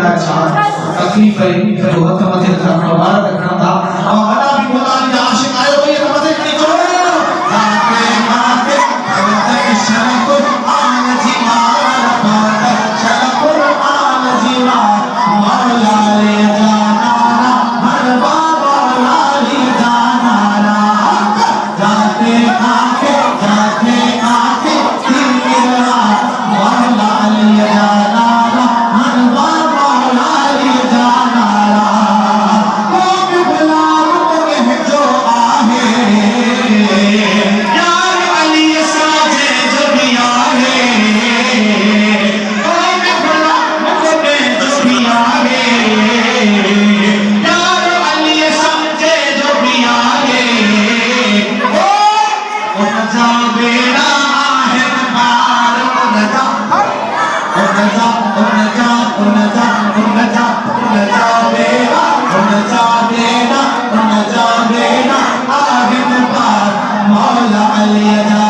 तकलीफ है तो हथ मथे रखना बाहर रखना था हमारा भी बोला कि आशिक आए हो ये मथे कहीं चलो आके आके तक शरफ आन जीवार बात शरफ आन जीवार मौला ले जाना हर बाबा ले जाना जाते आके तेरा मौला ले जाना हर बाबा ले जाना वो भी बुला जो आहे यार अली साजे जो भी आहे वो भी बुला जो भी आहे यार अली साजे जो भी आहे ओ उन जा बेड़ा आहे पार उन जा बेड़ा उन जा बेड़ा आहे पार मौला अली